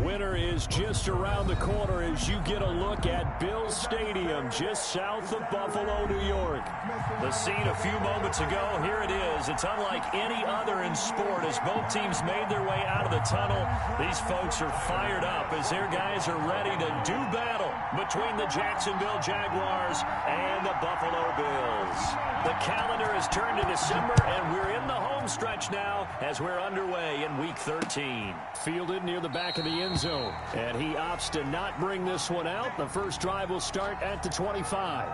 winter is just around the corner as you get a look at Bill Stadium just south of Buffalo, New York. The scene a few moments ago, here it is. It's unlike any other in sport as both teams made their way out of the tunnel. These folks are fired up as their guys are ready to do battle between the Jacksonville Jaguars and the Buffalo Bills. The calendar has turned to December, and we're in the home stretch now as we're underway in Week 13. Fielded near the back of the end zone, and he opts to not bring this one out. The first drive will start at the 25.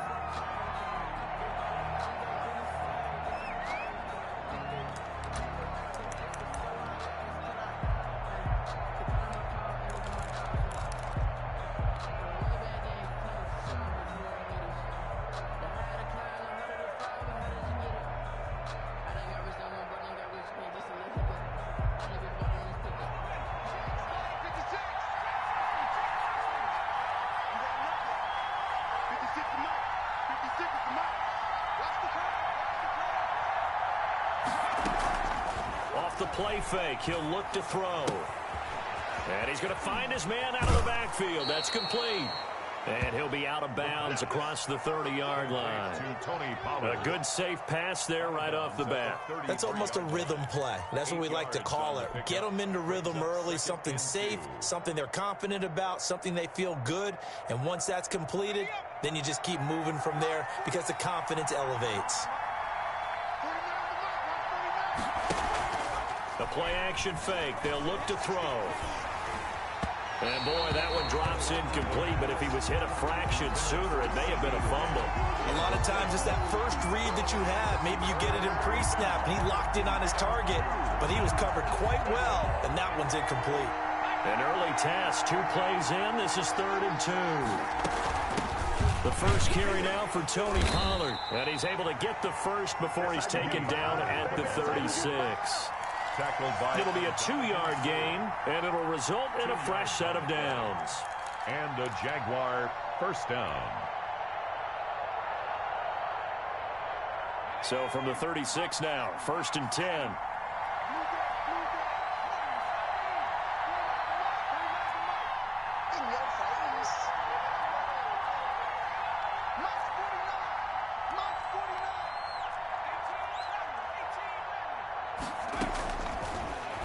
The play fake, he'll look to throw. And he's going to find his man out of the backfield. That's complete. And he'll be out of bounds across the 30-yard line. A good safe pass there right off the bat. That's almost a rhythm play. That's what we like to call it. Get them into rhythm early, something safe, something they're confident about, something they feel good. And once that's completed, then you just keep moving from there because the confidence elevates. The play-action fake. They'll look to throw. And, boy, that one drops incomplete. But if he was hit a fraction sooner, it may have been a fumble. A lot of times it's that first read that you have. Maybe you get it in pre-snap, and he locked in on his target. But he was covered quite well, and that one's incomplete. An early task. 2 plays in. This is 3rd and 2. The first carry now for Tony Pollard. And he's able to get the first before he's taken down at the 36. It'll be a 2-yard gain, and it'll result in a fresh set of downs. And a Jaguar first down. So from the 36 now, 1st and 10.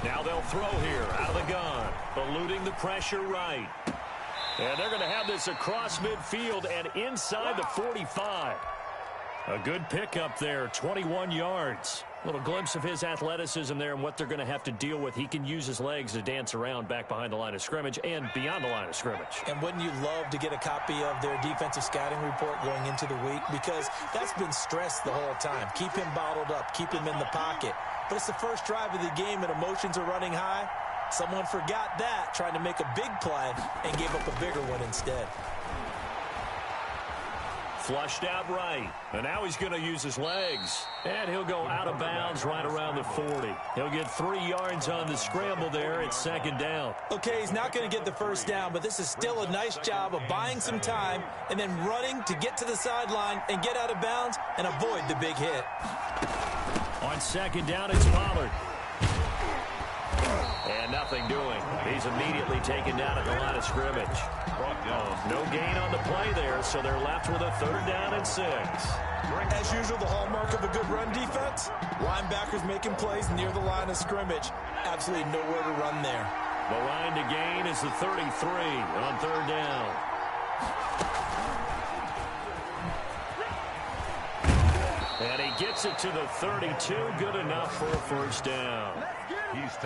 Now they'll throw here out of the gun, eluding the pressure right. And they're going to have this across midfield and inside the 45. A good pickup there, 21 yards. A little glimpse of his athleticism there and what they're going to have to deal with. He can use his legs to dance around back behind the line of scrimmage and beyond the line of scrimmage. And wouldn't you love to get a copy of their defensive scouting report going into the week? Because that's been stressed the whole time. Keep him bottled up. Keep him in the pocket. But it's the first drive of the game and emotions are running high. Someone forgot that, trying to make a big play, and gave up a bigger one instead. Flushed out right. And now he's going to use his legs. And he'll go out of bounds right around the 40. He'll get 3 yards on the scramble there. It's 2nd down. Okay, he's not going to get the first down, but this is still a nice job of buying some time and then running to get to the sideline and get out of bounds and avoid the big hit. On 2nd down, it's Pollard. And nothing doing. He's immediately taken down at the line of scrimmage. No gain on the play there, so they're left with a 3rd down and 6. As usual, the hallmark of a good run defense, linebackers making plays near the line of scrimmage. Absolutely nowhere to run there. The line to gain is the 33 on 3rd down. And he gets it to the 32. Good enough for a first down.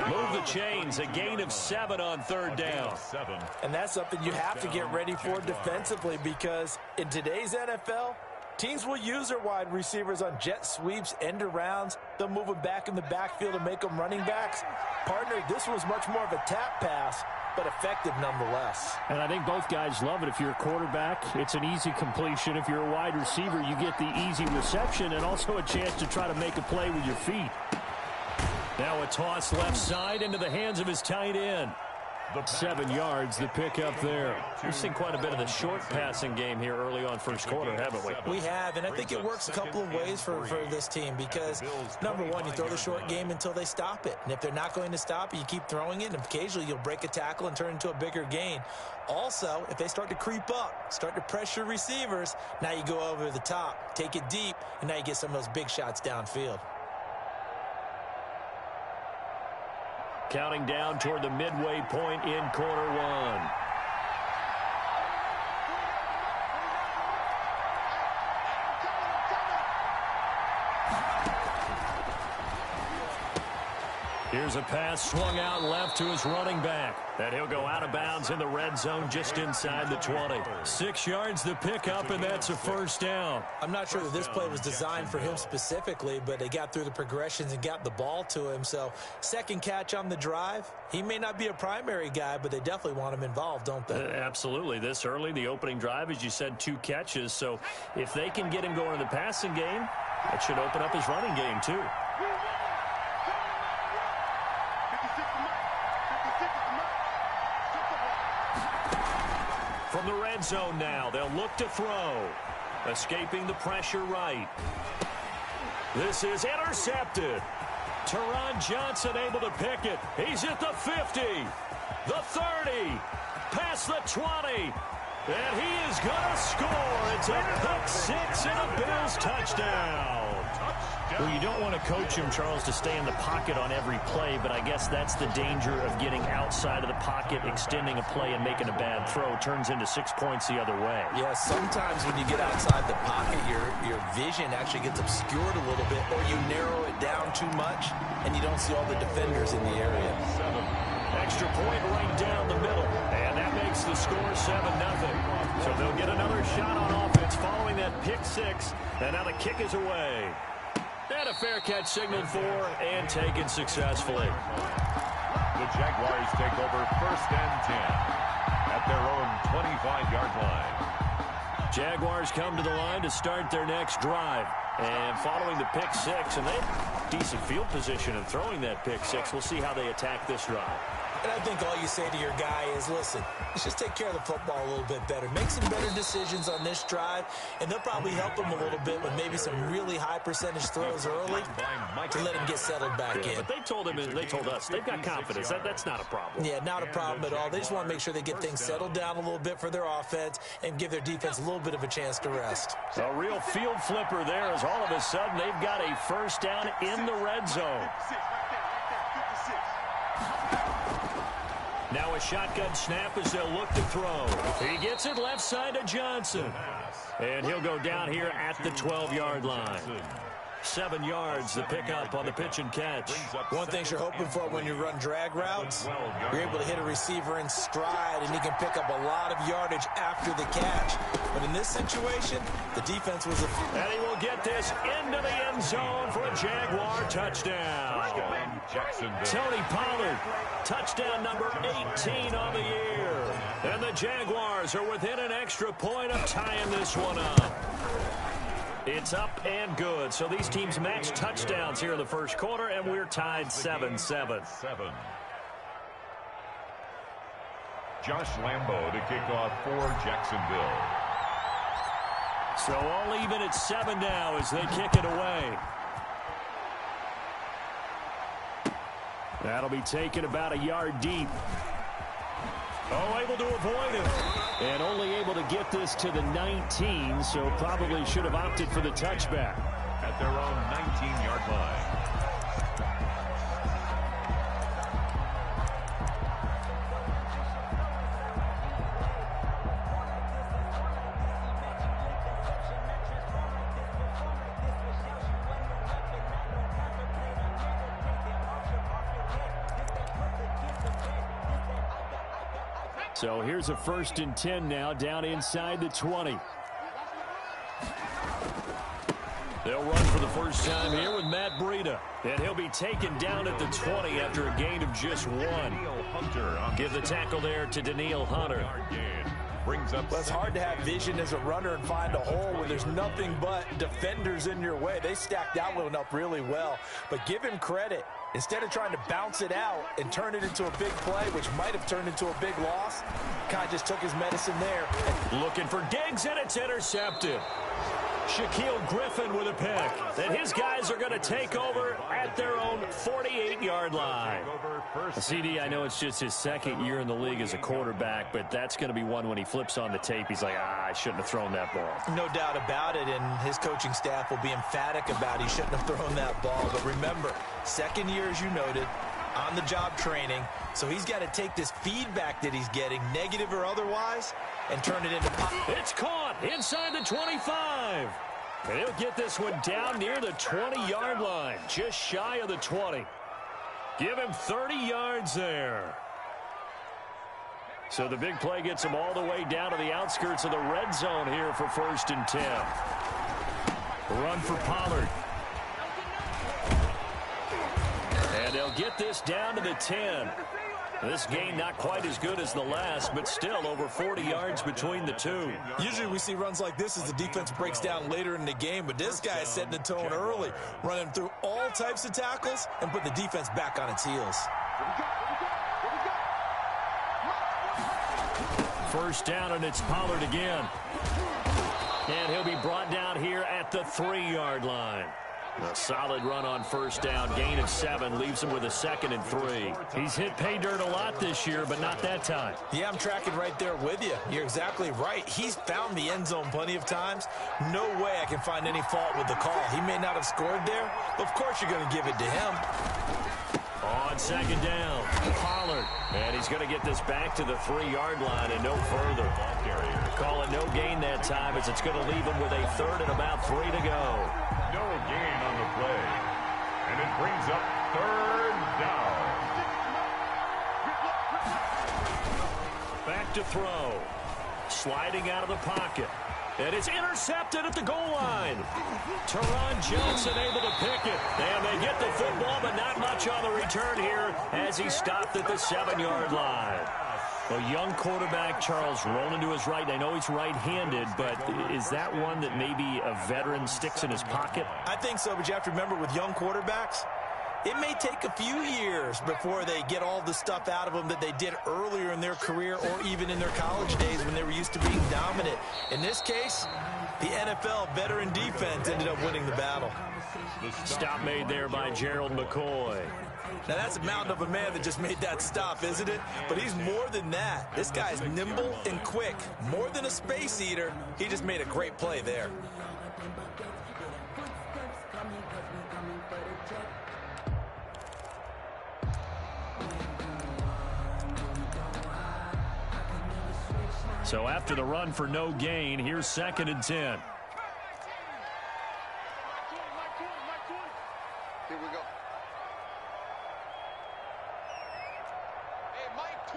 Move the chains. A gain of 7 on 3rd down. And that's something you have to get ready for defensively because in today's NFL, teams will use their wide receivers on jet sweeps, end arounds. They'll move them back in the backfield and make them running backs. Partner, this was much more of a tap pass, but effective nonetheless. And I think both guys love it. If you're a quarterback, it's an easy completion. If you're a wide receiver, you get the easy reception and also a chance to try to make a play with your feet. Now a toss left side into the hands of his tight end. 7 yards, the pickup there. We've seen quite a bit of the short passing game here early on first quarter, haven't we? We have, and I think it works a couple of ways for this team because, number one, you throw the short game until they stop it. And if they're not going to stop it, you keep throwing it, and occasionally you'll break a tackle and turn it into a bigger gain. Also, if they start to creep up, start to pressure receivers, now you go over the top, take it deep, and now you get some of those big shots downfield. Counting down toward the midway point in quarter one. Here's a pass swung out left to his running back. And he'll go out of bounds in the red zone just inside the 20. 6 yards the pickup, and that's a first down. I'm not sure that this play was designed for him specifically, but they got through the progressions and got the ball to him. So second catch on the drive. He may not be a primary guy, but they definitely want him involved, don't they? Absolutely. This early, the opening drive, as you said, 2 catches. So if they can get him going in the passing game, that should open up his running game too. From the red zone now, they'll look to throw. Escaping the pressure right. This is intercepted. Teron Johnson able to pick it. He's at the 50, the 30, past the 20, and he is going to score. It's a pick six and a Bills touchdown. Well, you don't want to coach him, Charles, to stay in the pocket on every play, but I guess that's the danger of getting outside of the pocket, extending a play, and making a bad throw. Turns into 6 points the other way. Yeah, sometimes when you get outside the pocket, your vision actually gets obscured a little bit, or you narrow it down too much, and you don't see all the defenders in the area. Extra point right down the middle, and that makes the score 7-0. So they'll get another shot on offense following that pick six, and now the kick is away. And a fair catch signaled for and taken successfully. The Jaguars take over 1st and 10 at their own 25-yard line. Jaguars come to the line to start their next drive. And following the pick six, and they have decent field position in throwing that pick six. We'll see how they attack this drive. And I think all you say to your guy is, listen, let's just take care of the football a little bit better. Make some better decisions on this drive, and they'll probably help him a little bit with maybe some really high percentage throws early to let him get settled back in. But they told us, they've got confidence. That's not a problem. Yeah, not a problem at all. They just want to make sure they get things settled down a little bit for their offense and give their defense a little bit of a chance to rest. A real field flipper there as all of a sudden they've got a first down in the red zone. Now a shotgun snap as they'll look to throw. He gets it left side to Johnson. And he'll go down here at the 12-yard line. 7 yards, the pickup on the pitch and catch. One thing you're hoping for when you run drag routes, you're able to hit a receiver in stride, and he can pick up a lot of yardage after the catch. But in this situation, the defense was and he will get this into the end zone for a Jaguar touchdown. Tony Pollard, touchdown number 18 on the year. And the Jaguars are within an extra point of tying this one up. It's up and good. So these teams match touchdowns here in the first quarter, and we're tied 7-7. Josh Lambo to kick off for Jacksonville. So all even at 7 now as they kick it away. That'll be taken about a yard deep. Oh, able to avoid it. And only able to get this to the 19, so probably should have opted for the touchback. At their own 19-yard line. So here's a 1st and 10 now down inside the 20. They'll run for the first time here with Matt Breida. And he'll be taken down at the 20 after a gain of just 1. Give the tackle there to Danielle Hunter. Well, it's hard to have vision as a runner and find a hole when there's nothing but defenders in your way. They stacked that one up really well. But give him credit. Instead of trying to bounce it out and turn it into a big play, which might have turned into a big loss, Kai just took his medicine there. Looking for Diggs, and it's intercepted. Shaquille Griffin with a pick. Then his guys are going to take over at their own 48-yard line. CD, I know it's just his second year in the league as a quarterback, but that's going to be one when he flips on the tape. He's like, I shouldn't have thrown that ball. No doubt about it, and his coaching staff will be emphatic about he shouldn't have thrown that ball. But remember, second year, as you noted, on-the-job training, so he's got to take this feedback that he's getting, negative or otherwise, and turn it into pop. It's caught inside the 25. And he'll get this one down near the 20-yard line, just shy of the 20. Give him 30 yards there. So the big play gets him all the way down to the outskirts of the red zone here for 1st and 10. Run for Pollard. And they'll get this down to the 10. This game not quite as good as the last, but still over 40 yards between the two. Usually we see runs like this as the defense breaks down later in the game, but this guy is setting the tone early, running through all types of tackles and putting the defense back on its heels. 1st down, and it's Pollard again. And he'll be brought down here at the 3-yard line. A solid run on 1st down, gain of 7, leaves him with a 2nd and 3. He's hit pay dirt a lot this year, but not that time. Yeah, I'm tracking right there with you. You're exactly right. He's found the end zone plenty of times. No way I can find any fault with the call. He may not have scored there, but of course you're going to give it to him. On 2nd down, Pollard. And he's going to get this back to the 3-yard line and no further. Call it no gain that time, as it's going to leave him with a 3rd and about 3 to go. No gain on the play. And it brings up 3rd down. Back to throw. Sliding out of the pocket. And it's intercepted at the goal line. Teron Johnson able to pick it. And they get the football, but not much on the return here as he stopped at the 7-yard line. A young quarterback, Charles, rolling to his right. I know he's right-handed, but is that one that maybe a veteran sticks in his pocket? I think so, but you have to remember with young quarterbacks, it may take a few years before they get all the stuff out of them that they did earlier in their career or even in their college days when they were used to being dominant. In this case, the NFL veteran defense ended up winning the battle. Stop made there by Gerald McCoy. Now, that's a mountain of a man that just made that stop, isn't it? But he's more than that. This guy's nimble and quick. More than a space eater, he just made a great play there. So after the run for no gain, here's 2nd and 10. Here we go. Hey, Mike,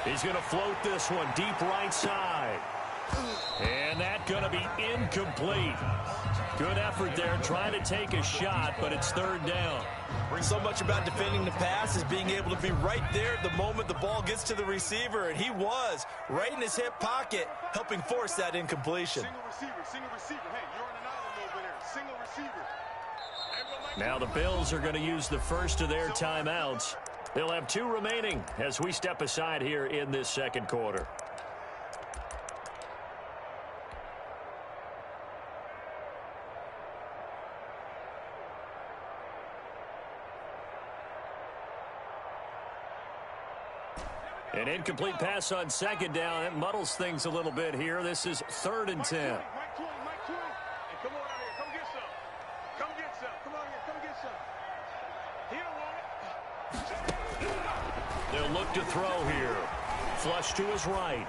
20. He's going to float this one deep right side. And that's going to be incomplete. Good effort there, trying to take a shot, but it's 3rd down. So much about defending the pass is being able to be right there the moment the ball gets to the receiver, and he was right in his hip pocket, helping force that incompletion. Single receiver. Hey, you're on an island over there. Single receiver. Now the Bills are going to use the first of their timeouts. They'll have 2 remaining as we step aside here in this 2nd quarter. An incomplete pass on 2nd down. It muddles things a little bit here. This is 3rd and 10. Mike 20. Hey, come on out here. Come get some. Come get some. Come on here. Come get some. He don't want it. They'll look to throw here. Flush to his right.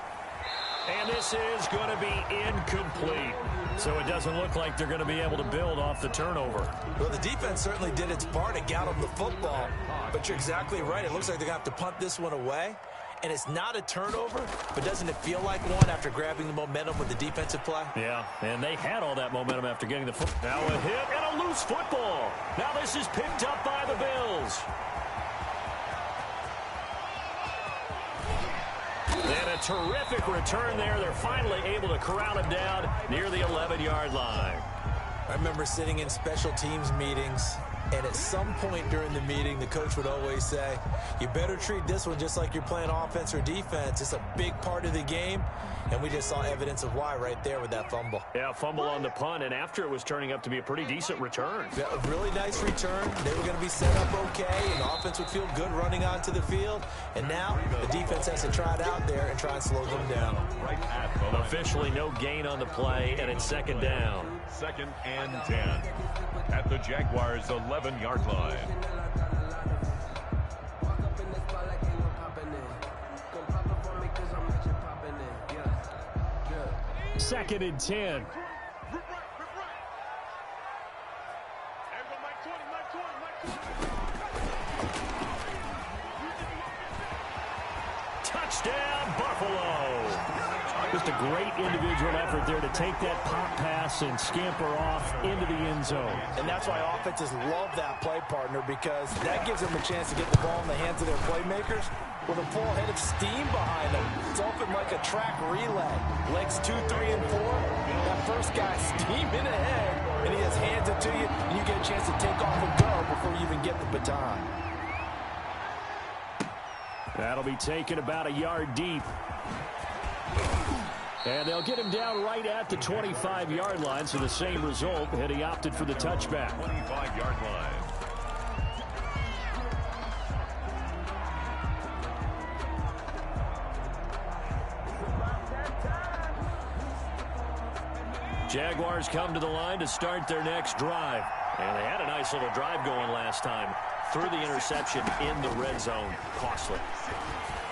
And this is going to be incomplete. So it doesn't look like they're going to be able to build off the turnover. Well, the defense certainly did its part to get them the football. But you're exactly right. It looks like they're going to have to punt this one away. And it's not a turnover, but doesn't it feel like one after grabbing the momentum with the defensive play? Yeah, and they had all that momentum after getting the football. Now a hit and a loose football. Now this is picked up by the Bills. And a terrific return there. They're finally able to corral him down near the 11-yard line. I remember sitting in special teams meetings, and at some point during the meeting, the coach would always say, you better treat this one just like you're playing offense or defense. It's a big part of the game, and we just saw evidence of why right there with that fumble. Yeah, fumble on the punt, and after it was turning up to be a pretty decent return. Yeah, a really nice return. They were going to be set up okay, and the offense would feel good running onto the field. And now the defense has to try it out there and try and slow them down. Officially no gain on the play, and it's second down. 2nd and 10 at the Jaguars' 11-yard line. Second and 10. Touchdown, Buffalo. Just a great individual effort there to take that pop pass and scamper off into the end zone. And that's why offenses love that play, partner, because that gives them a chance to get the ball in the hands of their playmakers with a full head of steam behind them. It's often like a track relay. Legs 2, 3, and 4. That first guy's steaming ahead, and he just hands it to you, and you get a chance to take off and go before you even get the baton. That'll be taken about a yard deep. And they'll get him down right at the 25-yard line, so the same result, and he opted for the touchback. 25-yard line. Jaguars come to the line to start their next drive. And they had a nice little drive going last time. Threw the interception in the red zone. Costly.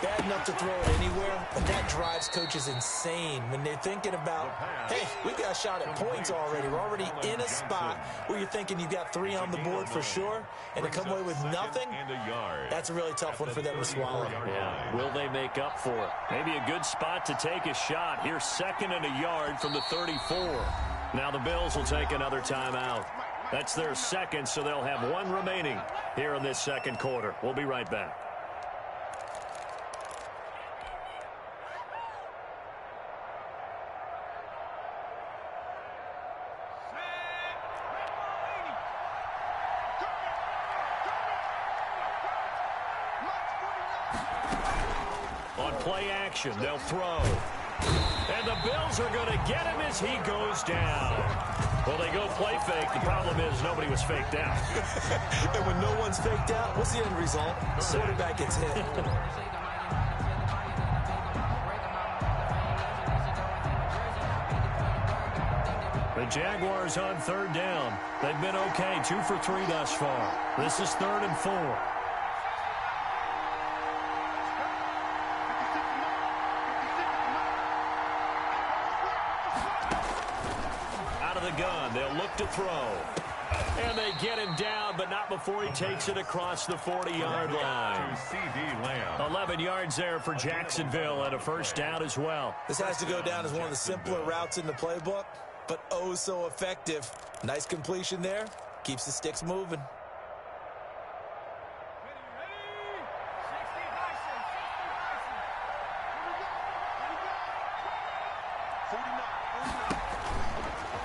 Bad enough to throw it anywhere, but that drives coaches insane when they're thinking about, hey, we got a shot at points already. We're already in a spot where you're thinking you've got 3 on the board for sure, and to come away with nothing, that's a really tough one for them to swallow. Yeah, will they make up for it? Maybe a good spot to take a shot. Here's 2nd and a yard from the 34. Now the Bills will take another timeout. That's their second, so they'll have 1 remaining here in this second quarter. We'll be right back. On play action, they'll throw. And the Bills are going to get him as he goes down. Well, they go play fake. The problem is nobody was faked out. And when no one's faked out, what's the end result? The quarterback gets hit. The Jaguars on 3rd down. They've been okay, 2 for 3 thus far. This is 3rd and 4. Out of the gun, they'll look to throw. And they get him down, but not before he takes it across the 40-yard line. 11 yards there for Jacksonville and a first down as well. This has to go down as one of the simpler routes in the playbook, but oh so effective. Nice completion there. Keeps the sticks moving.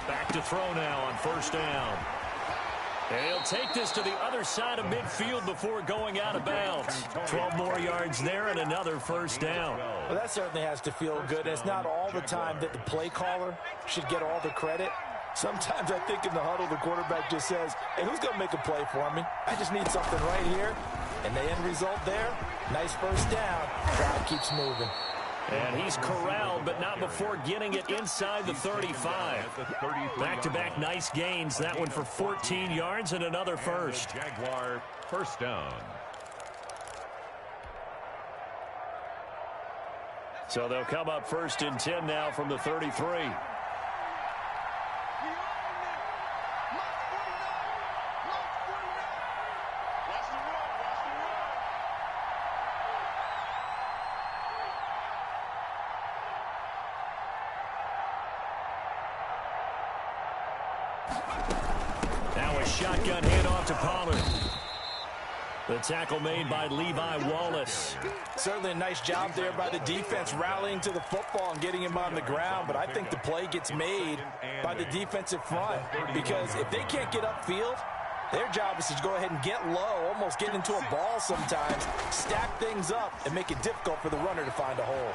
Back to throw now on 1st down. And he'll take this to the other side of midfield before going out of bounds. 12 more yards there and another 1st down. Well, that certainly has to feel good. It's not all the time that the play caller should get all the credit. Sometimes I think in the huddle, the quarterback just says, hey, who's going to make a play for me? I just need something right here. And the end result there, nice 1st down. Crowd keeps moving. And he's corralled, but not before getting it inside the 35. Back-to-back nice gains. That one for 14 yards and another first. Jaguar 1st down. So they'll come up 1st and 10 now from the 33. Now a shotgun handoff to Pollard. The tackle made by Levi Wallace. Certainly a nice job there by the defense rallying to the football and getting him on the ground, but I think the play gets made by the defensive front because if they can't get upfield, their job is to go ahead and get low, almost get into a ball sometimes, stack things up, and make it difficult for the runner to find a hole.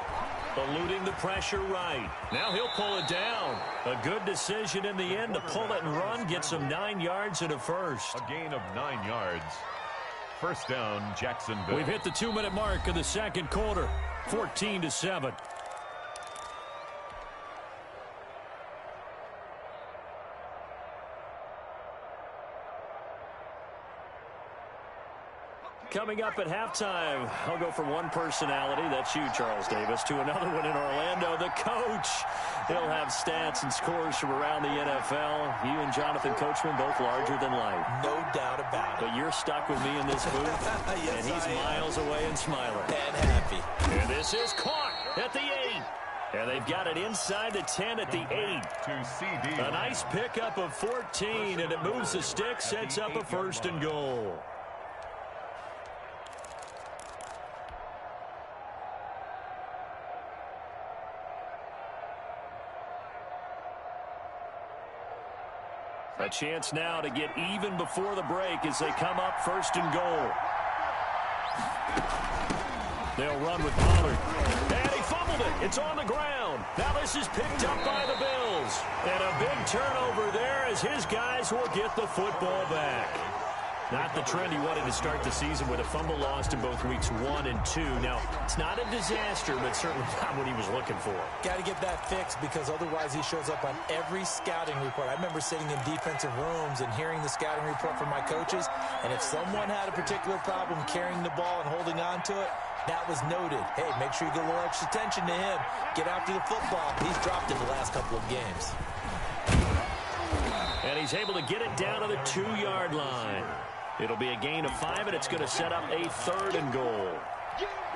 Eluding the pressure right. Now he'll pull it down. A good decision in the end to pull it and run, get some 9 yards and a first. A gain of 9 yards. First down, Jacksonville. We've hit the 2-minute mark of the second quarter. 14-7. Coming up at halftime, I'll go from one personality, that's you, Charles Davis, to another one in Orlando, the coach. He'll have stats and scores from around the NFL. You and Jonathan Coachman, both larger than life. No doubt about it. But you're stuck with me in this booth, Yes, and he's miles away and smiling. And happy. And this is caught at the 8. And they've got it inside the 10 at the 8. To CD. A nice pickup of 14, and it moves the stick, sets up a 1st and goal. A chance now to get even before the break as they come up 1st and goal. They'll run with Pollard. And he fumbled it. It's on the ground. Now this is picked up by the Bills. And a big turnover there as his guys will get the football back. Not the trend he wanted to start the season with a fumble lost in both weeks 1 and 2. Now, it's not a disaster, but certainly not what he was looking for. Got to get that fixed because otherwise he shows up on every scouting report. I remember sitting in defensive rooms and hearing the scouting report from my coaches, and if someone had a particular problem carrying the ball and holding on to it, that was noted. Hey, make sure you get a little extra attention to him. Get after the football. He's dropped it the last couple of games. And he's able to get it down to the 2-yard line. It'll be a gain of 5, and it's going to set up a 3rd and goal.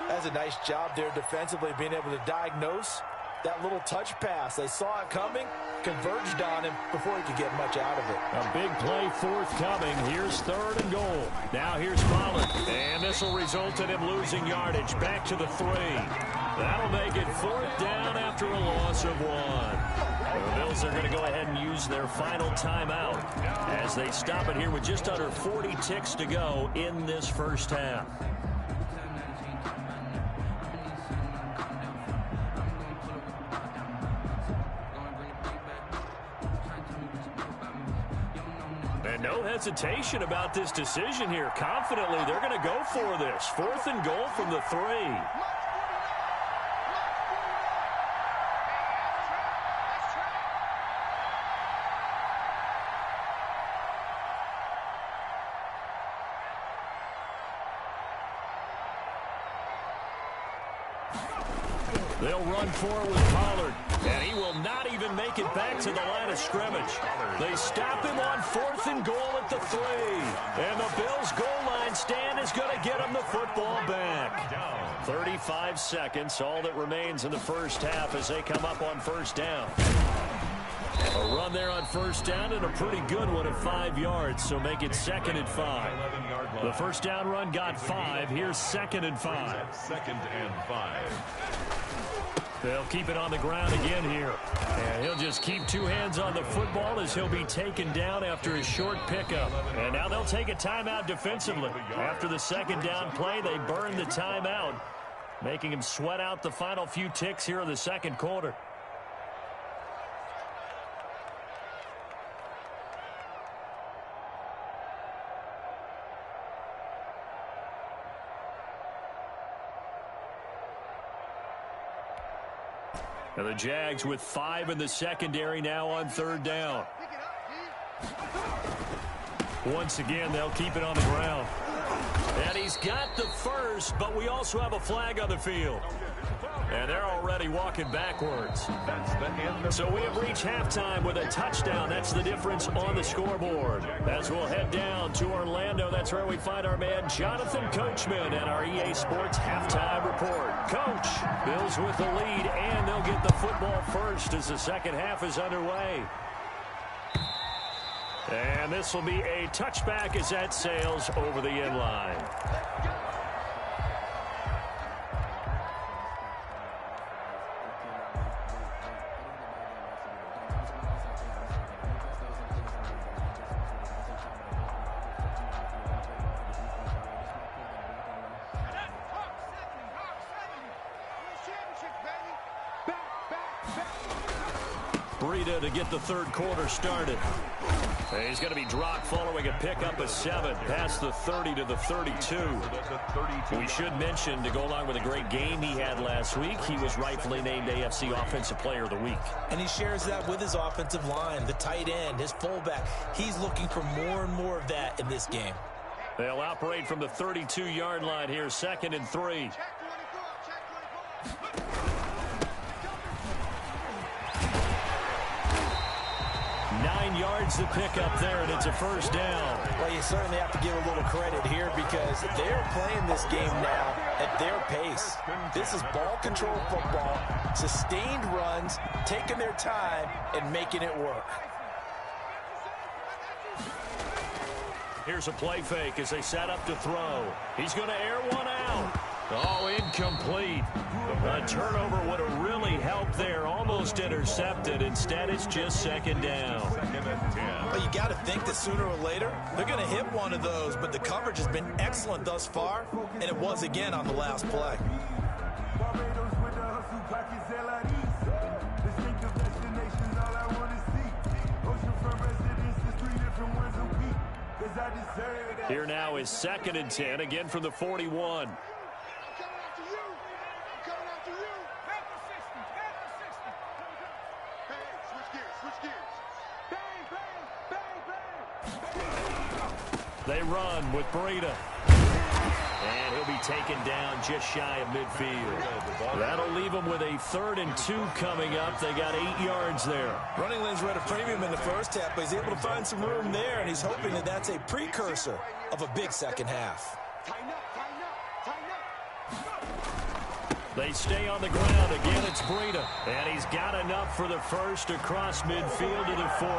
That's a nice job there defensively, being able to diagnose that little touch pass. They saw it coming, converged on him before he could get much out of it. A big play forthcoming. Here's 3rd and goal. Now here's Pollard. And this will result in him losing yardage. Back to the 3. That'll make it 4th down after a loss of 1. The Bills are going to go ahead and use their final timeout as they stop it here with just under 40 ticks to go in this first half. And no hesitation about this decision here. Confidently, they're going to go for this. 4th and goal from the 3. They'll run forward with Pollard, and he will not even make it back to the line of scrimmage. They stop him on 4th and goal at the 3. And the Bills' goal line stand is going to get him the football back. 35 seconds, all that remains in the first half as they come up on 1st down. A run there on 1st down and a pretty good one at 5 yards, so make it 2nd and 5. The 1st down run got 5. Here's 2nd and 5. 2nd and 5. They'll keep it on the ground again here. And he'll just keep 2 hands on the football as he'll be taken down after a short pickup. And now they'll take a timeout defensively. After the 2nd down play, they burn the timeout, making him sweat out the final few ticks here in the 2nd quarter. And the Jags with 5 in the secondary now on 3rd down. Once again, they'll keep it on the ground. And he's got the first, but we also have a flag on the field. And they're already walking backwards. That's the end. So we have reached halftime with a touchdown. That's the difference on the scoreboard. As we'll head down to Orlando, that's where we find our man Jonathan Coachman and our EA Sports halftime report. Coach, Bills with the lead, and they'll get the football first as the second half is underway. And this will be a touchback as that sails over the end line. Breida to get the third quarter started. He's going to be dropped following a pickup of 7 past the 30 to the 32. We should mention, to go along with a great game he had last week, he was rightfully named AFC Offensive Player of the Week. And he shares that with his offensive line, the tight end, his fullback. He's looking for more and more of that in this game. They'll operate from the 32-yard line here, 2nd and 3. 9 yards to pick up there, and it's a first down. Well, you certainly have to give a little credit here because they're playing this game now at their pace. This is ball control football, sustained runs, taking their time, and making it work. Here's a play fake as they set up to throw. He's going to air one out. Oh, incomplete. A turnover would have really helped there. Almost intercepted. Instead, it's just 2nd down. Well, you got to think that sooner or later, they're going to hit one of those. But the coverage has been excellent thus far, and it was again on the last play. Here now is 2nd and 10, again from the 41. They run with Breida. And he'll be taken down just shy of midfield. That'll leave them with a 3rd and 2 coming up. They got 8 yards there. Running lanes were at a premium in the first half, but he's able to find some room there, and he's hoping that that's a precursor of a big second half. They stay on the ground. Again, it's Breida. And he's got enough for the first across midfield to the 48.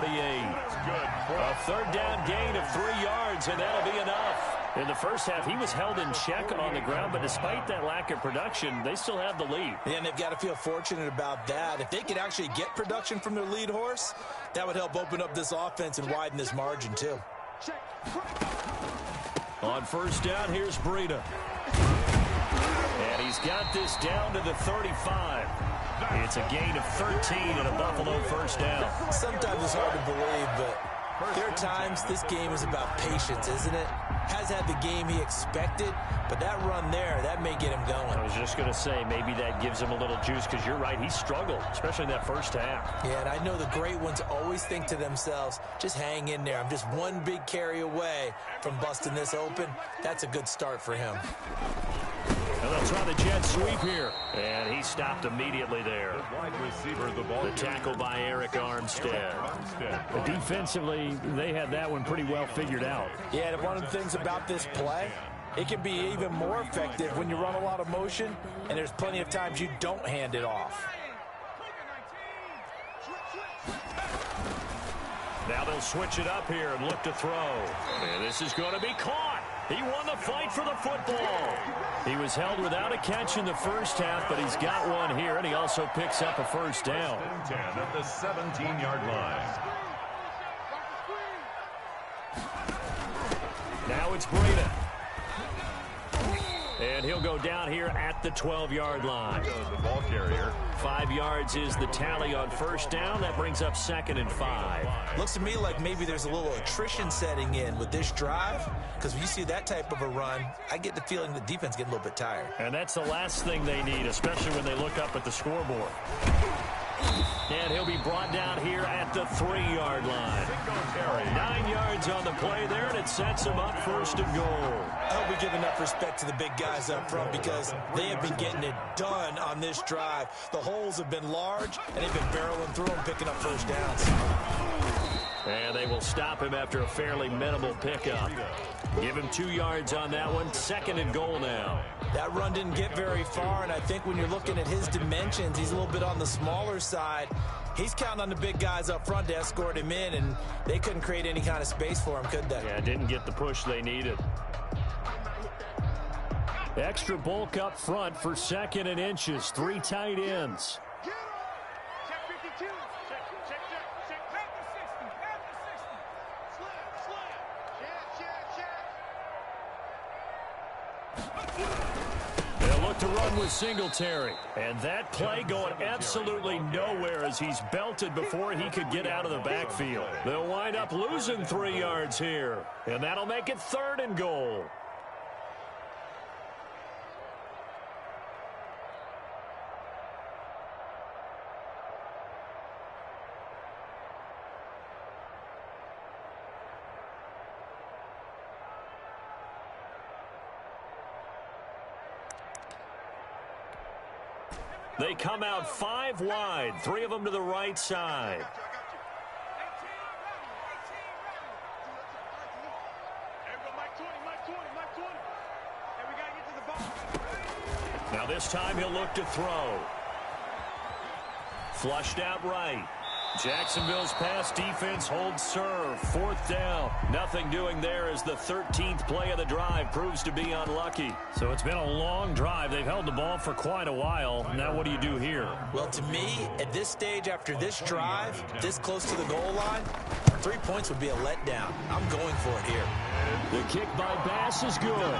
A 3rd down gain of 3 yards, and that'll be enough. In the first half, he was held in check on the ground, but despite that lack of production, they still have the lead. Yeah, and they've got to feel fortunate about that. If they could actually get production from their lead horse, that would help open up this offense and widen this margin, too. On first down, here's Breida. And he's got this down to the 35. It's a gain of 13 and a Buffalo first down. Sometimes it's hard to believe, but there are times this game is about patience, isn't it? Has had the game he expected, but that run there, that may get him going. I was just going to say, maybe that gives him a little juice, because you're right, he struggled, especially in that first half. Yeah, and I know the great ones always think to themselves, just hang in there. I'm just one big carry away from busting this open. That's a good start for him. And they'll try the jet sweep here. And he stopped immediately there. The tackle by Eric Armstead. But defensively, they had that one pretty well figured out. Yeah, and one of the things about this play, it can be even more effective when you run a lot of motion, and there's plenty of times you don't hand it off. Now they'll switch it up here and look to throw. And this is going to be caught. He won the fight for the football. He was held without a catch in the first half, but he's got one here, and he also picks up a first down. 10 at the 17-yard line. Now it's Breida. And he'll go down here at the 12-yard line. The ball carrier. 5 yards is the tally on first down. That brings up 2nd and 5. Looks to me like maybe there's a little attrition setting in with this drive, because when you see that type of a run, I get the feeling the defense getting a little bit tired. And that's the last thing they need, especially when they look up at the scoreboard. And he'll be brought down here at the 3-yard line. 9 yards on the play there, and it sets him up 1st and goal. I hope we give enough respect to the big guys up front, because they have been getting it done on this drive. The holes have been large, and they've been barreling through them, picking up first downs. And they will stop him after a fairly minimal pickup. Give him 2 yards on that one. 2nd and goal now. That run didn't get very far, and I think when you're looking at his dimensions, he's a little bit on the smaller side. He's counting on the big guys up front to escort him in, and they couldn't create any kind of space for him, could they? Yeah, didn't get the push they needed. Extra bulk up front for 2nd and inches. 3 tight ends. Check 52. Check. Back to 60. Back to 60. Check. They'll look to run with Singletary. And that play going absolutely nowhere as he's belted before he could get out of the backfield. They'll wind up losing 3 yards here. And that'll make it 3rd and goal. They come out 5 wide, 3 of them to the right side. Now this time he'll look to throw. Flushed out right. Jacksonville's pass defense holds serve. 4th down. Nothing doing there as the 13th play of the drive proves to be unlucky. So it's been a long drive. They've held the ball for quite a while. Now what do you do here? Well, to me, at this stage after this drive, this close to the goal line, 3 points would be a letdown. I'm going for it here. The kick by Bass is good.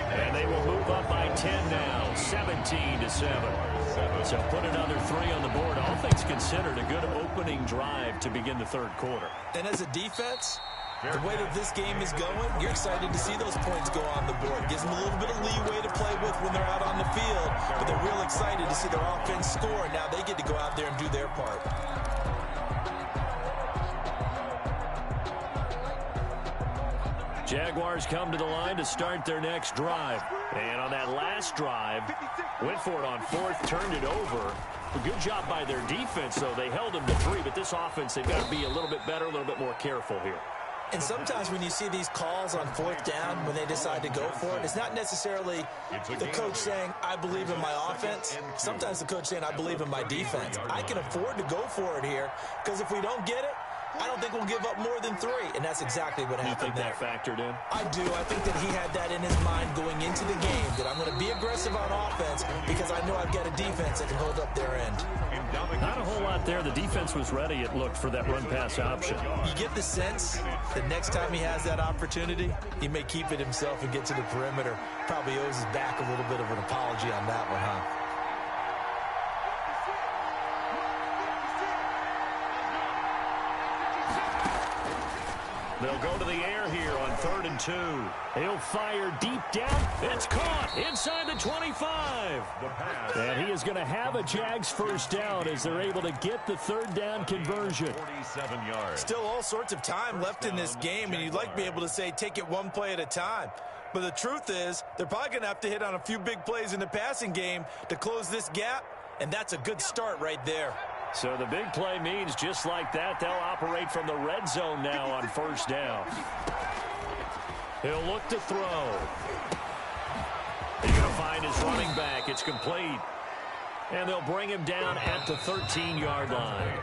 And they will move up by 10 now, 17-7. So put another 3 on the board. All things considered, a good opening drive to begin the 3rd quarter. And as a defense, the way that this game is going, you're excited to see those points go on the board. Gives them a little bit of leeway to play with when they're out on the field, but they're real excited to see their offense score. Now they get to go out there and do their part. Jaguars come to the line to start their next drive. And on that last drive, went for it on 4th, turned it over. A good job by their defense, though. They held them to 3, but this offense, they've got to be a little bit better, a little bit more careful here. And sometimes when you see these calls on 4th down, when they decide to go for it, it's not necessarily the coach saying, I believe in my offense. Sometimes the coach saying, I believe in my defense. I can afford to go for it here, because if we don't get it, I don't think we'll give up more than 3, and that's exactly what happened there. You think that factored in? I do. I think that he had that in his mind going into the game, that I'm going to be aggressive on offense because I know I've got a defense that can hold up their end. Not a whole lot there. The defense was ready, it looked, for that run-pass option. You get the sense that next time he has that opportunity, he may keep it himself and get to the perimeter. Probably owes his back a little bit of an apology on that one, huh? They'll go to the air here on 3rd and 2. He'll fire deep down. It's caught inside the 25. And he is going to have a Jags 1st down as they're able to get the 3rd down conversion. 47 yards. Still all sorts of time left in this game, and you'd like to be able to say take it one play at a time. But the truth is, they're probably going to have to hit on a few big plays in the passing game to close this gap, and that's a good start right there. So the big play means just like that, they'll operate from the red zone now on 1st down. He'll look to throw. He's going to find his running back. It's complete. And they'll bring him down at the 13-yard line.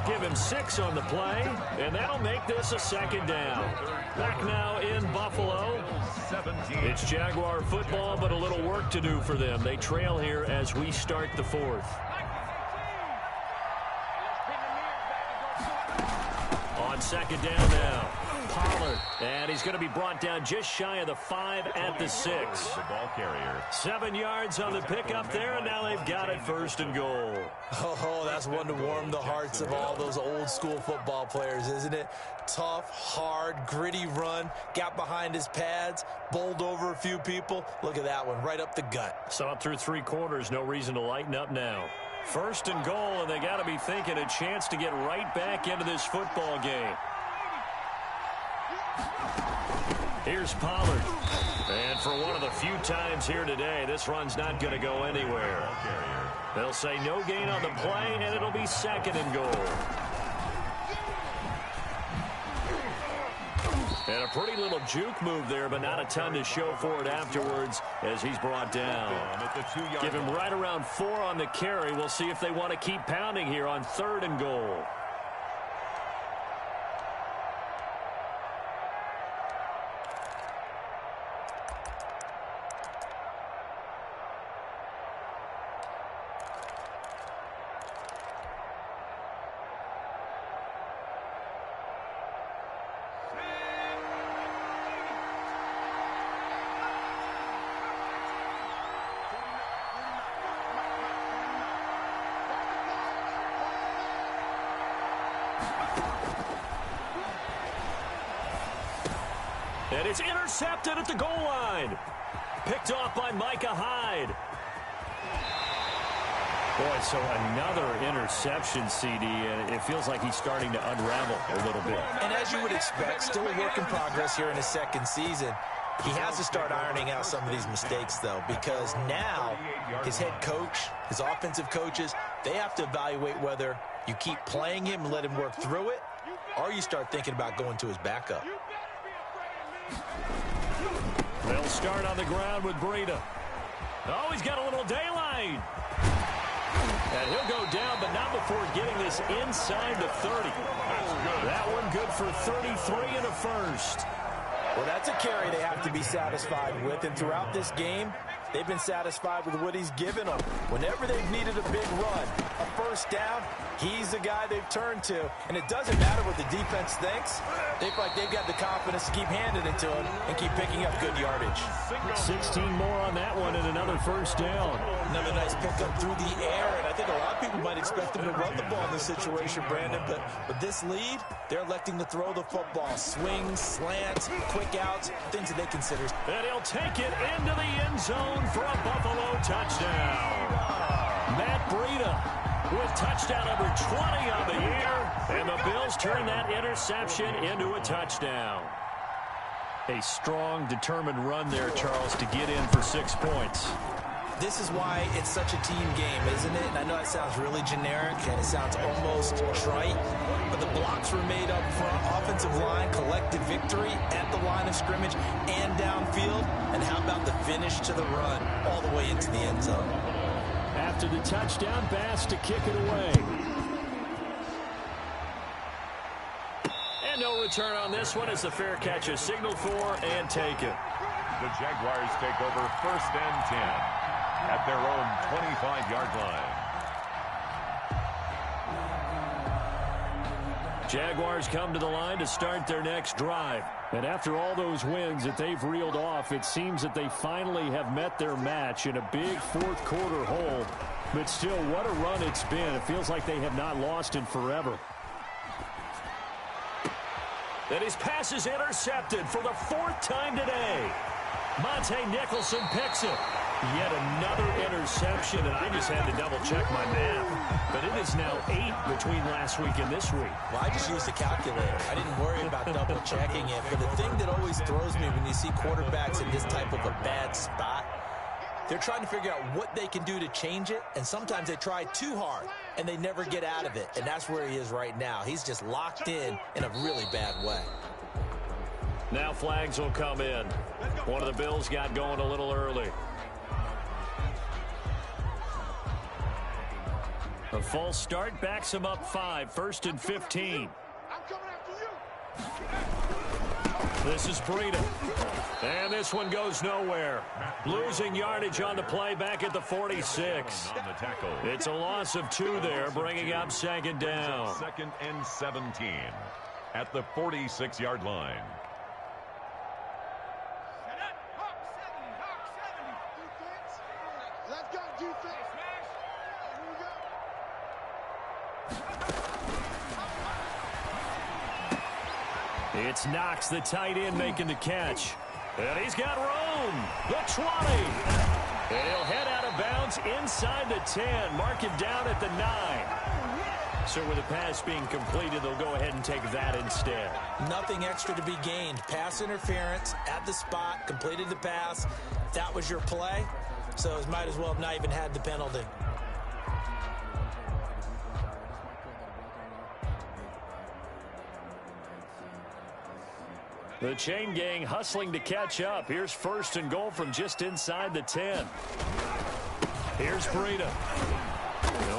Give him 6 on the play, and that'll make this a 2nd down. Back now in Buffalo. It's Jaguar football, but a little work to do for them. They trail here as we start the 4th. On 2nd down now, Pollard, and he's going to be brought down just shy of the 5 at the 6. The ball carrier. 7 yards on the pickup there, and now they've got it 1st and goal. Oh, that's one to warm the hearts of all those old school football players, isn't it? Tough, hard, gritty run, got behind his pads, bowled over a few people. Look at that one, right up the gut. Saw it through 3 quarters, no reason to lighten up now. 1st and goal, and they got to be thinking a chance to get right back into this football game. Here's Pollard. And for one of the few times here today, this run's not going to go anywhere. They'll say no gain on the play, and it'll be 2nd and goal. And And a pretty little juke move there, but not a ton to show for it afterwards as he's brought down. Give him right around 4 on the carry. We'll see if they want to keep pounding here on 3rd and goal. And it's intercepted at the goal line. Picked off by Micah Hyde. Boy, so another interception, CD, and it feels like he's starting to unravel a little bit. And as you would expect, still a work in progress here in his 2nd season. He has to start ironing out some of these mistakes, though, because now his head coach, his offensive coaches, they have to evaluate whether you keep playing him and let him work through it, or you start thinking about going to his backup. They'll start on the ground with Breida. Oh, he's got a little daylight. And he'll go down, but not before getting this inside the 30. That one good for 33 and a first. Well, that's a carry they have to be satisfied with, and throughout this game, they've been satisfied with what he's given them. Whenever they've needed a big run, a first down, he's the guy they've turned to. And it doesn't matter what the defense thinks. They feel like they've got the confidence to keep handing it to him and keep picking up good yardage. 16 more on that one and another first down. Another nice pickup through the air, and I think a lot of people might expect them to run the ball in this situation, Brandon, but with this lead, they're electing to throw the football. Swings, slants, quick outs, things that they consider. And he'll take it into the end zone for a Buffalo touchdown. Matt Breida with touchdown number 20 on the year, and the Bills turn that interception into a touchdown. A strong, determined run there, Charles, to get in for 6 points. This is why it's such a team game, isn't it? And I know that sounds really generic, and it sounds almost trite, but the blocks were made up front, offensive line, collective victory at the line of scrimmage and downfield. And how about the finish to the run all the way into the end zone? After the touchdown, Bass to kick it away. And no return on this one as the fair catch is signaled for and taken. The Jaguars take over 1st and 10 at their own 25-yard line. Jaguars come to the line to start their next drive. And after all those wins that they've reeled off, it seems that they finally have met their match in a big 4th quarter hole. But still, what a run it's been. It feels like they have not lost in forever. And his pass is intercepted for the 4th time today. Monte Nicholson picks it. Yet another interception, and I just had to double-check my math. But it is now 8 between last week and this week. Well, I just used a calculator. I didn't worry about double-checking it. But the thing that always throws me when you see quarterbacks in this type of a bad spot, they're trying to figure out what they can do to change it, and sometimes they try too hard, and they never get out of it. And that's where he is right now. He's just locked in a really bad way. Now flags will come in. One of the Bills got going a little early. A false start backs him up 5, 1st and 15. I'm coming after you. This is Breida. And this one goes nowhere. Losing yardage on the play back at the 46. On the tackle. It's a loss of 2 there, bringing up 2nd down. 2nd and 17 at the 46-yard line. Let's go, defense. It's Knox, the tight end, making the catch. And he's got room. The 20. And he'll head out of bounds inside the 10. Mark him down at the 9. So with the pass being completed, they'll go ahead and take that instead. Nothing extra to be gained. Pass interference at the spot, completed the pass. That was your play. So it might as well have not even had the penalty. The chain gang hustling to catch up. Here's 1st and goal from just inside the 10. Here's Breida.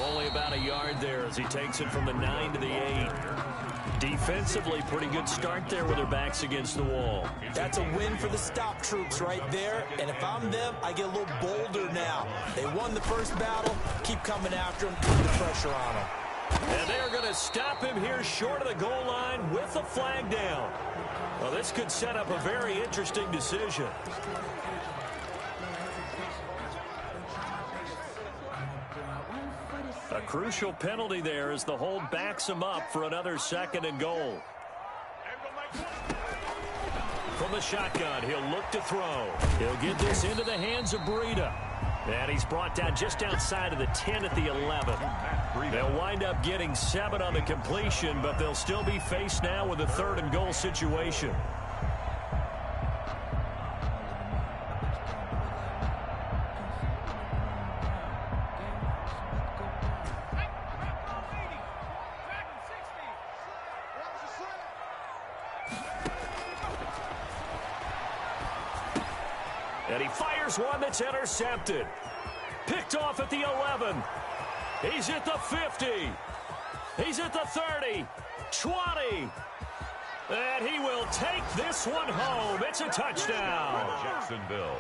Only about a yard there as he takes it from the 9 to the 8. Defensively, pretty good start there with their backs against the wall. That's a win for the stop troops right there. And if I'm them, I get a little bolder now. They won the first battle. Keep coming after them. Put the pressure on them. And they are going to stop him here short of the goal line with the flag down. Well, this could set up a very interesting decision. A crucial penalty there as the hold backs him up for another 2nd and goal. From the shotgun, he'll look to throw. He'll get this into the hands of Breida. And he's brought down just outside of the 10 at the 11. They'll wind up getting 7 on the completion, but they'll still be faced now with a 3rd and goal situation. And he fires one that's intercepted. Picked off at the 11. He's at the 50. He's at the 30. 20. And he will take this one home. It's a touchdown. Jacksonville.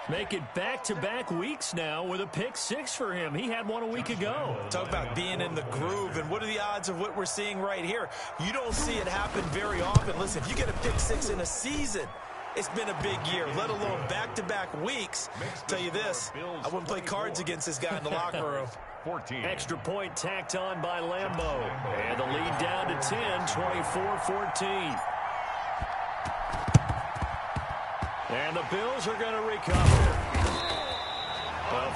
Make it back-to-back weeks now with a pick 6 for him. He had one a week ago. Talk about being in the groove, and what are the odds of what we're seeing right here? You don't see it happen very often. Listen, if you get a pick 6 in a season, it's been a big year, let alone back-to-back weeks. Tell you this, I wouldn't play cards against this guy in the locker room. 14. Extra point tacked on by Lambeau. And the lead down to 10, 24-14. And the Bills are going to recover.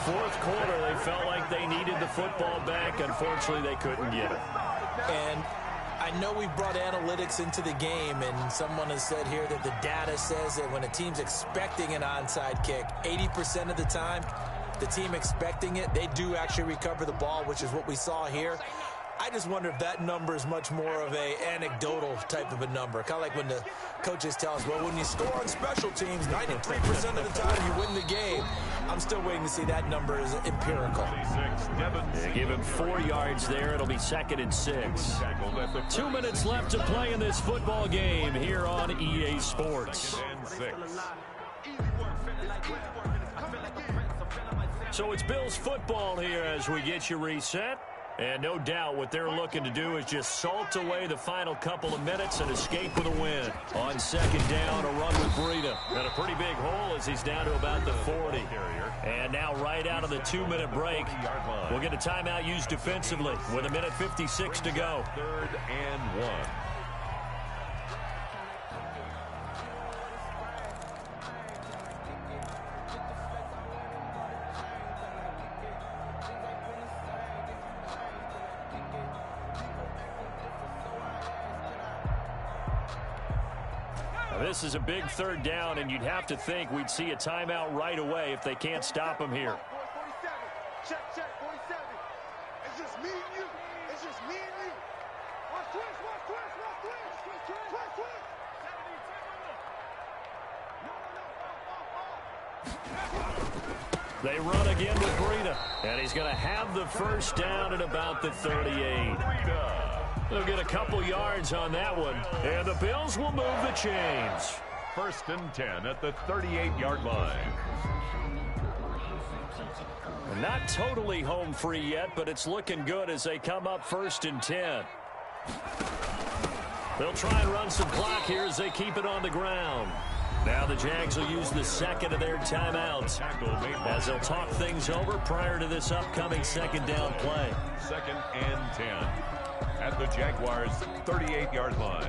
Fourth quarter, they felt like they needed the football back. Unfortunately, they couldn't get it. And I know we brought analytics into the game, and someone has said here that the data says that when a team's expecting an onside kick, 80% of the time, the team expecting it, they do actually recover the ball, which is what we saw here. I just wonder if that number is much more of a anecdotal type of a number. Kind of like when the coaches tell us, well, when you score on special teams, 93% of the time you win the game. I'm still waiting to see that number is empirical. They give him 4 yards there. It'll be 2nd and 6. 2 minutes left to play in this football game here on EA Sports. So it's Bills football here as we get you reset. And no doubt what they're looking to do is just salt away the final couple of minutes and escape with a win. On 2nd down, a run with Breida. And a pretty big hole as he's down to about the 40. And now right out of the 2-minute break, we'll get a timeout used defensively with 1:56 to go. 3rd and 1. This is a big 3rd down, and you'd have to think we'd see a timeout right away if they can't stop him here. 47. Check, 47. It's just me and you. It's just me and you. Watch twist. They run again with Breida, and he's going to have the 1st down at about the 38. They'll get a couple yards on that one, and the Bills will move the chains. 1st and 10 at the 38-yard line. Not totally home free yet, but it's looking good as they come up 1st and 10. They'll try and run some clock here as they keep it on the ground. Now the Jags will use the 2nd of their timeouts as they'll talk things over prior to this upcoming 2nd down play. 2nd and 10 at the Jaguars' 38-yard line.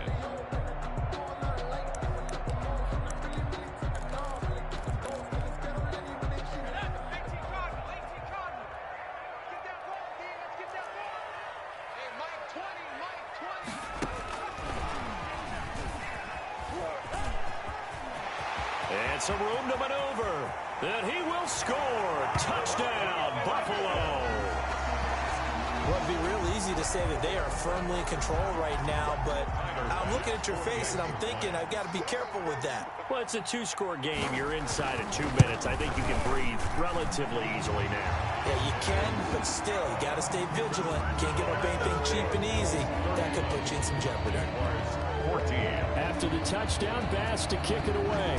And some room to maneuver. And he will score. Touchdown, Buffalo. Well, it'd be real easy to say that they are firmly in control right now, but I'm looking at your face and I'm thinking I've got to be careful with that. Well, it's a two-score game. You're inside in 2 minutes. I think you can breathe relatively easily now. Yeah, you can, but still, you got to stay vigilant. Can't give up anything cheap and easy. That could put you in some jeopardy. 14. After the touchdown, Bass to kick it away.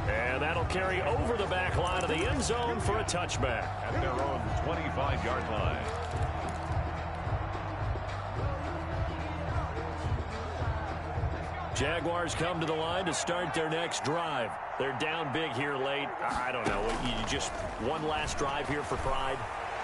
And that'll carry over the back line of the end zone for a touchback. At their own 25-yard line. Jaguars come to the line to start their next drive. They're down big here late. I don't know. You just one last drive here for pride?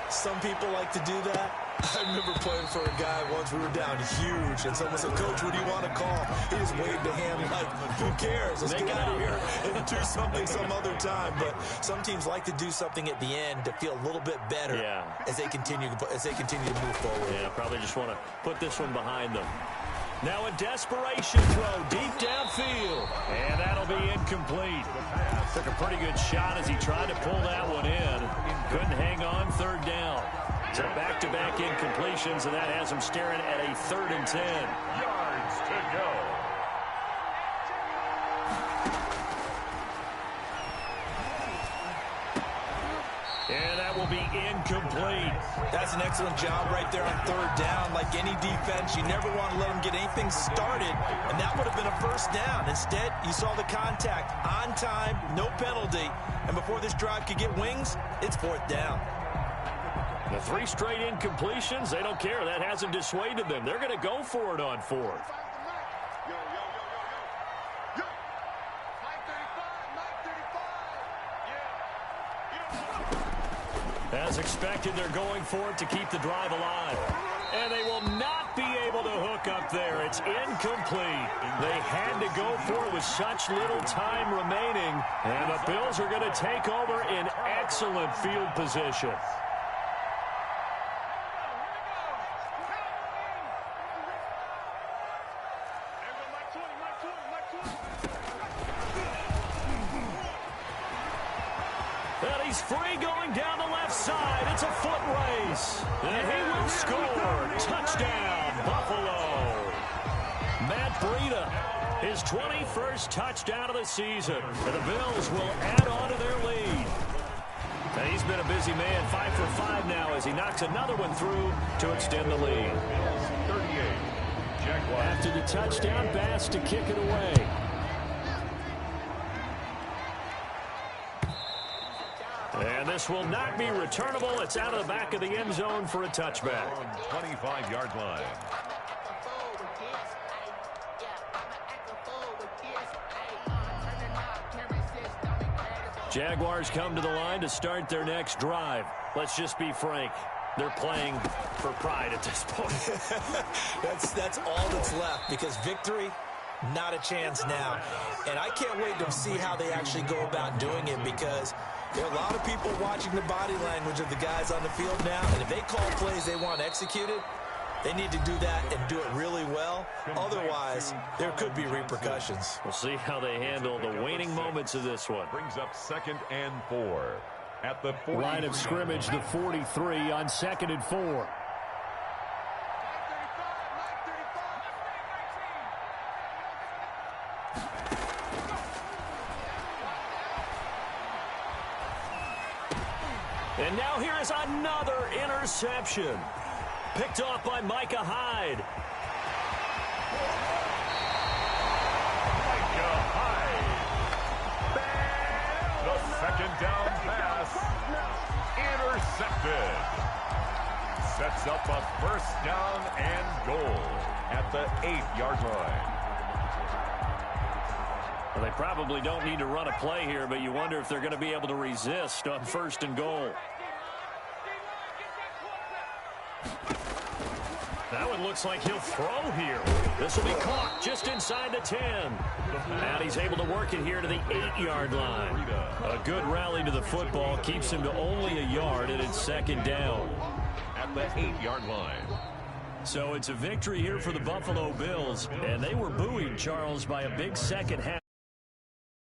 Some people like to do that. I remember playing for a guy once. We were down huge, and someone said, "Coach, what do you want to call?" He just waved a hand like, "Who cares? Let's get out of here and do something some other time." But some teams like to do something at the end to feel a little bit better as they continue to move forward. Yeah, probably just want to put this one behind them. Now a desperation throw deep downfield, and that'll be incomplete. Took a pretty good shot as he tried to pull that one in. Couldn't hang on third down. So back-to-back incompletions, and that has him staring at a 3rd and 10. Yards to go. And that will be incomplete. That's an excellent job right there on 3rd down. Like any defense, you never want to let them get anything started, and that would have been a 1st down. Instead, you saw the contact on time, no penalty, and before this drive could get wings, it's 4th down. The 3 straight incompletions, they don't care. That hasn't dissuaded them. They're going to go for it on 4th. As expected, they're going for it to keep the drive alive. And they will not be able to hook up there. It's incomplete. They had to go for it with such little time remaining. And the Bills are going to take over in excellent field position. And he's free going down the left side. It's a foot race. And he will score. Touchdown, Buffalo. Matt Breida, his 21st touchdown of the season. And the Bills will add on to their lead. And he's been a busy man, 5 for 5 now as he knocks another one through to extend the lead. 38. Jaguars. After the touchdown, Bass to kick it away. And this will not be returnable. It's out of the back of the end zone for a touchback. 25-yard line. Jaguars come to the line to start their next drive. Let's just be frank. They're playing for pride at this point. That's all that's left, because victory, not a chance now. And I can't wait to see how they actually go about doing it, because there are a lot of people watching the body language of the guys on the field now, and if they call plays they want executed, they need to do that and do it really well. Otherwise, there could be repercussions. We'll see how they handle the waning moments of this one. Brings up 2nd and 4. At the 40. Line of scrimmage, the 43 on 2nd and 4. And now here is another interception. Picked off by Micah Hyde. Micah Hyde. The 2nd down pass. Intercepted. Sets up a 1st down and goal at the 8-yard line. Well, they probably don't need to run a play here, but you wonder if they're going to be able to resist on 1st and goal. That one looks like he'll throw here. This will be caught just inside the 10. And he's able to work it here to the 8-yard line. A good rally to the football keeps him to only a yard, and it's 2nd down. At the 8-yard line. So it's a victory here for the Buffalo Bills, and they were buoyed, Charles, by a big second half.